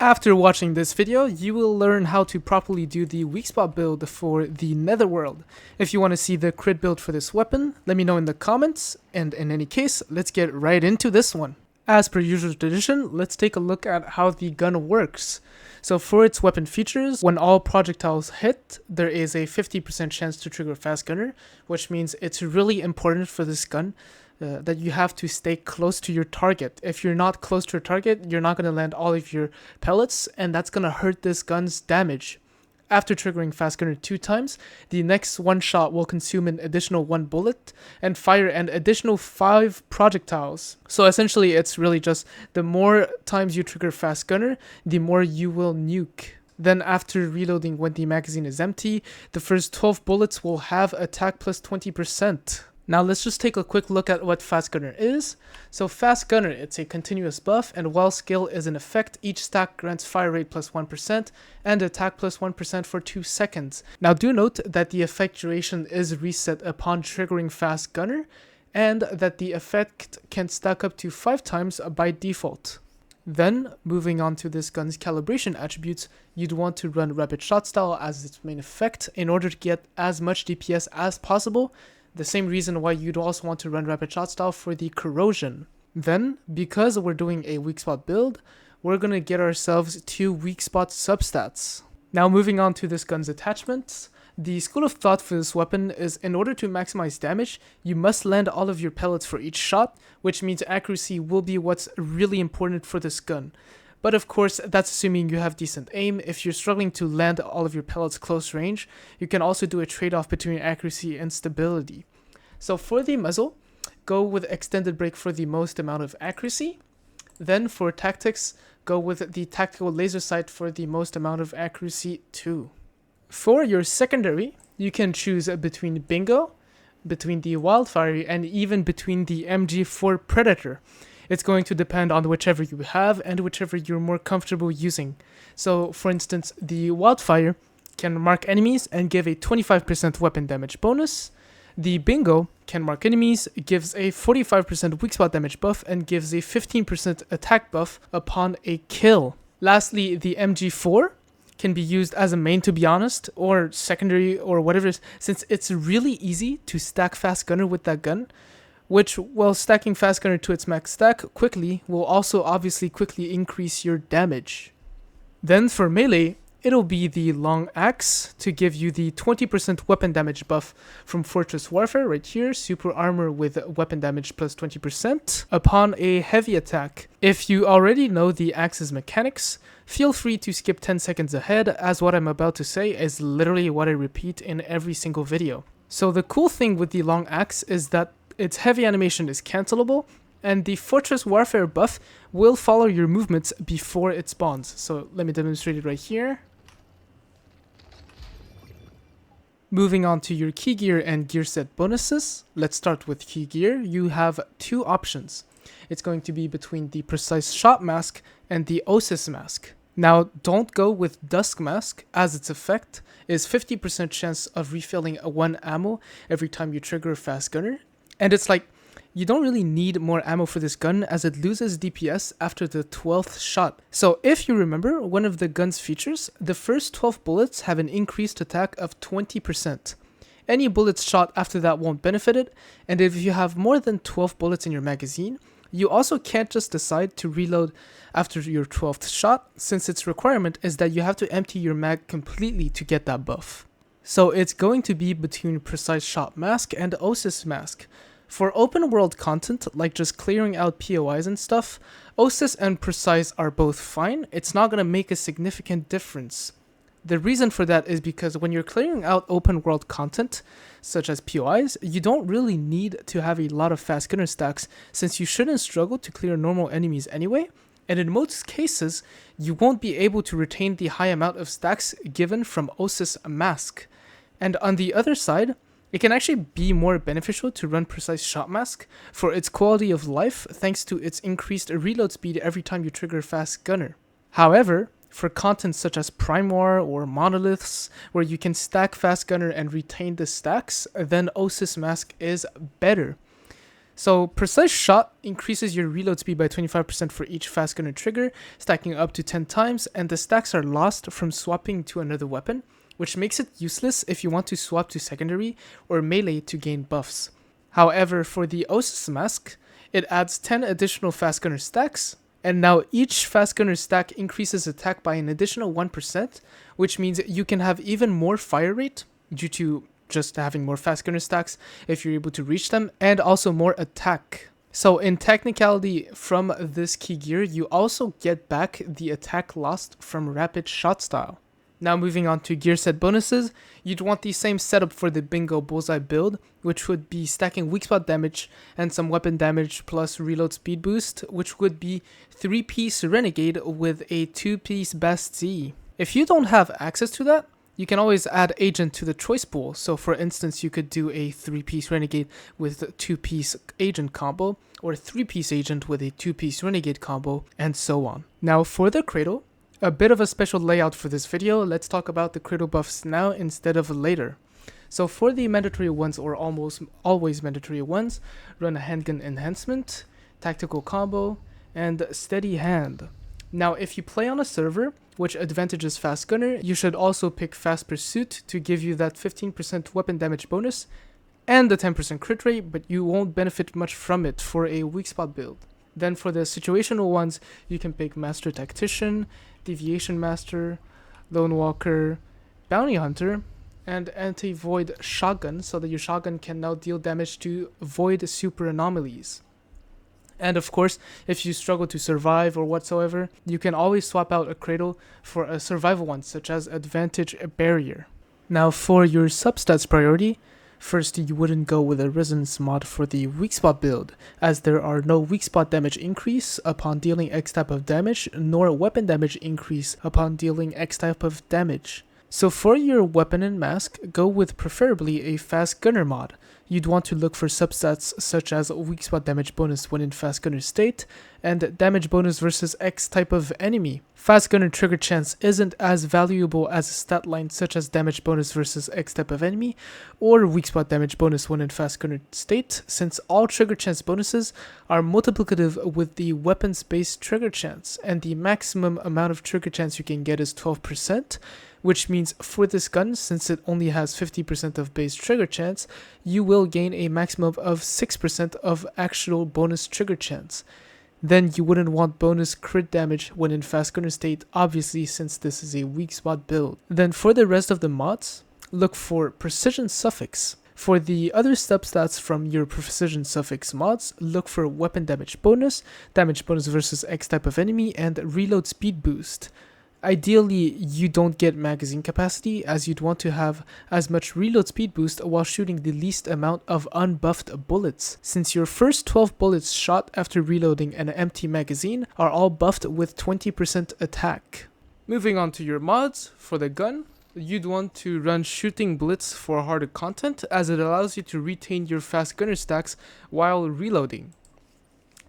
After watching this video, you will learn how to properly do the Weakspot build for the Netherworld. If you want to see the crit build for this weapon, let me know in the comments, and in any case, let's get right into this one. As per usual tradition, let's take a look at how the gun works. So for its weapon features, when all projectiles hit, there is a 50% chance to trigger Fast Gunner, which means it's really important for this gun that you have to stay close to your target. If you're not close to your target, you're not going to land all of your pellets, and that's going to hurt this gun's damage. After triggering Fast Gunner 2 times, the next one shot will consume an additional 1 bullet and fire an additional 5 projectiles. So essentially, it's really just the more times you trigger Fast Gunner, the more you will nuke. Then after reloading when the magazine is empty, the first 12 bullets will have attack plus 20%. Now let's just take a quick look at what Fast Gunner is. So Fast Gunner, it's a continuous buff, and while skill is in effect, each stack grants fire rate plus 1% and attack plus 1% for 2 seconds. Now do note that the effect duration is reset upon triggering Fast Gunner, and that the effect can stack up to 5 times by default. Then, moving on to this gun's calibration attributes, you'd want to run Rapid Shot Style as its main effect in order to get as much DPS as possible. The same reason why you'd also want to run Rapid Shot Style for the corrosion. Then, because we're doing a Weakspot build, we're going to get ourselves 2 Weakspot substats. Now moving on to this gun's attachments, the school of thought for this weapon is in order to maximize damage, you must land all of your pellets for each shot, which means accuracy will be what's really important for this gun. But of course, that's assuming you have decent aim. If you're struggling to land all of your pellets close range, you can also do a trade-off between accuracy and stability. So for the muzzle, go with extended break for the most amount of accuracy. Then for tactics, go with the tactical laser sight for the most amount of accuracy too. For your secondary, you can choose between Bingo, between the Wildfire, and even between the MG4 Predator. It's going to depend on whichever you have and whichever you're more comfortable using. So, for instance, the Wildfire can mark enemies and give a 25% weapon damage bonus. The Bingo can mark enemies, gives a 45% weak spot damage buff, and gives a 15% attack buff upon a kill. Lastly, the MG4 can be used as a main, to be honest, or secondary, or whatever, since it's really easy to stack Fast Gunner with that gun, which, while stacking Fast Gunner to its max stack quickly, will also obviously quickly increase your damage. Then for melee, it'll be the Long Axe to give you the 20% weapon damage buff from Fortress Warfare right here, super armor with weapon damage plus 20% upon a heavy attack. If you already know the Axe's mechanics, feel free to skip 10 seconds ahead, as what I'm about to say is literally what I repeat in every single video. So the cool thing with the Long Axe is that its heavy animation is cancelable, and the Fortress Warfare buff will follow your movements before it spawns. So let me demonstrate it right here. Moving on to your key gear and gear set bonuses, let's start with key gear. You have 2 options. It's going to be between the Precise Shot Mask and the Osis Mask. Now, don't go with Dusk Mask, as its effect is 50% chance of refilling 1 ammo every time you trigger a Fast Gunner. And it's like, you don't really need more ammo for this gun as it loses DPS after the 12th shot. So if you remember one of the gun's features, the first 12 bullets have an increased attack of 20%. Any bullets shot after that won't benefit it, and if you have more than 12 bullets in your magazine, you also can't just decide to reload after your 12th shot, since its requirement is that you have to empty your mag completely to get that buff. So it's going to be between Precise Shot Mask and Osis Mask. For open world content, like just clearing out POIs and stuff, Osis and Precise are both fine. It's not going to make a significant difference. The reason for that is because when you're clearing out open world content, such as POIs, you don't really need to have a lot of Fast Gunner stacks, since you shouldn't struggle to clear normal enemies anyway, and in most cases, you won't be able to retain the high amount of stacks given from Osis Mask. And on the other side, it can actually be more beneficial to run Precise Shot Mask for its quality of life, thanks to its increased reload speed every time you trigger Fast Gunner. However, for content such as Prime War or Monoliths, where you can stack Fast Gunner and retain the stacks, then Osis Mask is better. So Precise Shot increases your reload speed by 25% for each fast gunner trigger, stacking up to 10 times, and the stacks are lost from swapping to another weapon, which makes it useless if you want to swap to secondary or melee to gain buffs. However, for the Osis mask, it adds 10 additional fast gunner stacks, and now each fast gunner stack increases attack by an additional 1%, which means you can have even more fire rate due to just having more fast gunner stacks if you're able to reach them, and also more attack. So in technicality, from this key gear, you also get back the attack lost from rapid shot style. Now moving on to gear set bonuses, you'd want the same setup for the Bingo Bullseye build, which would be stacking weak spot damage and some weapon damage plus reload speed boost, which would be 3-piece Renegade with a 2-piece Bastille. If you don't have access to that, you can always add Agent to the choice pool. So for instance, you could do a 3-piece Renegade with a 2-piece Agent combo, or a 3-piece Agent with a 2-piece Renegade combo, and so on. Now for the Cradle, a bit of a special layout for this video. Let's talk about the Cradle buffs now instead of later. So for the mandatory ones, or almost always mandatory ones, run a handgun enhancement, tactical combo, and steady hand. Now if you play on a server which advantages fast gunner, you should also pick fast pursuit to give you that 15% weapon damage bonus and the 10% crit rate, but you won't benefit much from it for a weak spot build. Then for the situational ones, you can pick Master Tactician, Deviation Master, Lone Walker, Bounty Hunter, and Anti-Void Shotgun, so that your shotgun can now deal damage to Void Super Anomalies. And of course, if you struggle to survive or whatsoever, you can always swap out a Cradle for a survival one, such as Advantage Barrier. Now for your Substats Priority, first, you wouldn't go with a Resonance mod for the weak spot build, as there are no weak spot damage increase upon dealing X type of damage, nor weapon damage increase upon dealing X type of damage. So for your weapon and mask, go with preferably a fast gunner mod. You'd want to look for substats such as weak spot damage bonus when in fast gunner state, and damage bonus versus X type of enemy. Fast gunner trigger chance isn't as valuable as a stat line such as damage bonus versus X type of enemy, or weak spot damage bonus when in fast gunner state, since all trigger chance bonuses are multiplicative with the weapons based trigger chance, and the maximum amount of trigger chance you can get is 12%, which means for this gun, since it only has 50% of base trigger chance, you will gain a maximum of 6% of actual bonus trigger chance. Then you wouldn't want bonus crit damage when in fast gunner state, obviously, since this is a weak spot build. Then for the rest of the mods, look for Precision Suffix. For the other substats from your Precision Suffix mods, look for weapon damage bonus versus X type of enemy, and reload speed boost. Ideally, you don't get magazine capacity, as you'd want to have as much reload speed boost while shooting the least amount of unbuffed bullets, since your first 12 bullets shot after reloading an empty magazine are all buffed with 20% attack. Moving on to your mods, for the gun, you'd want to run Shooting Blitz for harder content, as it allows you to retain your fast gunner stacks while reloading.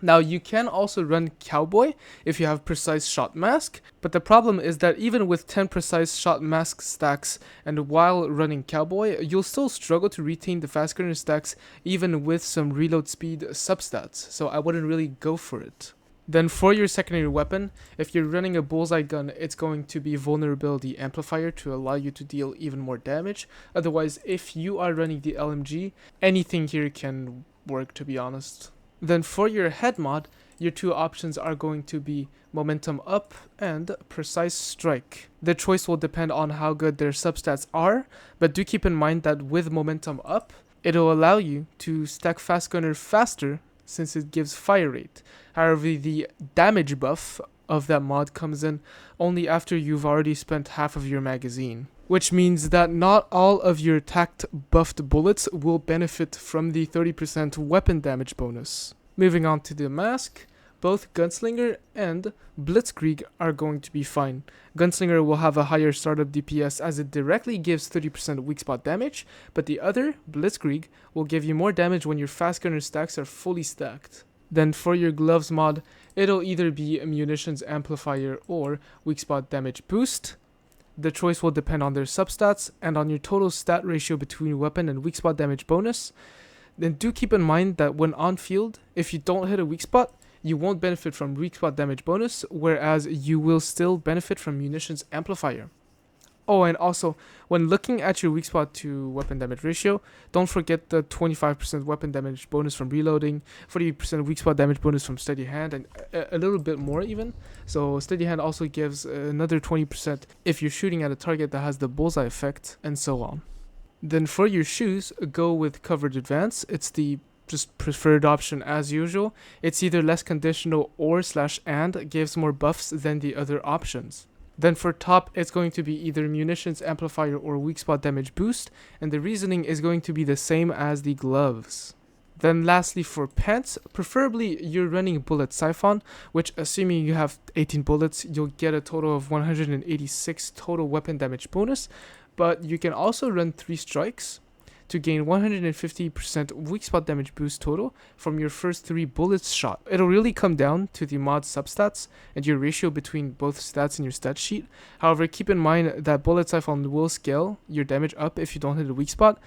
Now you can also run Cowboy if you have Precise Shot Mask, but the problem is that even with 10 Precise Shot Mask stacks and while running Cowboy, you'll still struggle to retain the fast gunner stacks even with some reload speed substats, so I wouldn't really go for it. Then for your secondary weapon, if you're running a bullseye gun, it's going to be Vulnerability Amplifier to allow you to deal even more damage. Otherwise, if you are running the LMG, anything here can work, to be honest. Then for your head mod, your two options are going to be Momentum Up and Precise Strike. The choice will depend on how good their substats are, but do keep in mind that with Momentum Up, it'll allow you to stack Fast Gunner faster since it gives fire rate. However, the damage buff of that mod comes in only after you've already spent half of your magazine, which means that not all of your tact buffed bullets will benefit from the 30% weapon damage bonus. Moving on to the mask, both Gunslinger and Blitzkrieg are going to be fine. Gunslinger will have a higher startup DPS as it directly gives 30% weak spot damage, but the other, Blitzkrieg, will give you more damage when your fast gunner stacks are fully stacked. Then for your gloves mod, it'll either be Munitions Amplifier or weak spot damage boost. The choice will depend on their substats and on your total stat ratio between weapon and weak spot damage bonus. Then do keep in mind that when on field, if you don't hit a weak spot, you won't benefit from weak spot damage bonus, whereas you will still benefit from munitions amplifier. Oh, and also, when looking at your weak spot to weapon damage ratio, don't forget the 25% weapon damage bonus from reloading, 40% weak spot damage bonus from steady hand, and a little bit more even. So steady hand also gives another 20% if you're shooting at a target that has the bullseye effect, and so on. Then for your shoes, go with covered advance. It's the just preferred option as usual. It's either less conditional or /and gives more buffs than the other options. Then for top, it's going to be either munitions amplifier or weak spot damage boost, and the reasoning is going to be the same as the gloves. Then lastly for pants, preferably you're running bullet siphon, which assuming you have 18 bullets, you'll get a total of 186 total weapon damage bonus, but you can also run 3 strikes to gain 150% weak spot damage boost total from your first 3 bullets shot. It'll really come down to the mod substats and your ratio between both stats in your stat sheet. However, keep in mind that bullet siphon will scale your damage up if you don't hit a weak spot,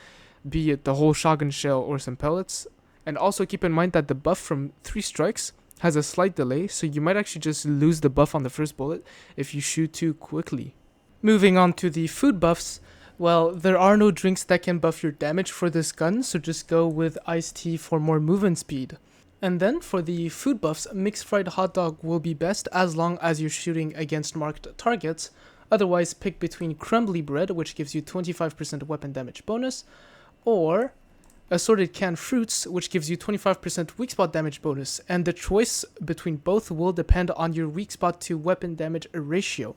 be it the whole shotgun shell or some pellets. And also keep in mind that the buff from 3 strikes has a slight delay, so you might actually just lose the buff on the first bullet if you shoot too quickly. Moving on to the food buffs, well, there are no drinks that can buff your damage for this gun, so just go with iced tea for more movement speed. And then for the food buffs, mixed fried hot dog will be best as long as you're shooting against marked targets. Otherwise, pick between crumbly bread, which gives you 25% weapon damage bonus, or assorted canned fruits, which gives you 25% weak spot damage bonus, and the choice between both will depend on your weak spot to weapon damage ratio.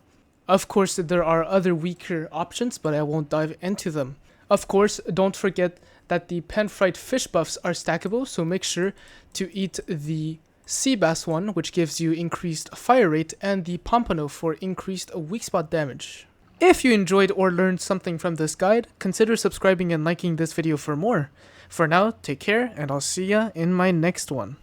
Of course, there are other weaker options, but I won't dive into them. Of course, don't forget that the pan-fried fish buffs are stackable, so make sure to eat the sea bass one, which gives you increased fire rate, and the pompano for increased weak spot damage. If you enjoyed or learned something from this guide, consider subscribing and liking this video for more. For now, take care, and I'll see ya in my next one.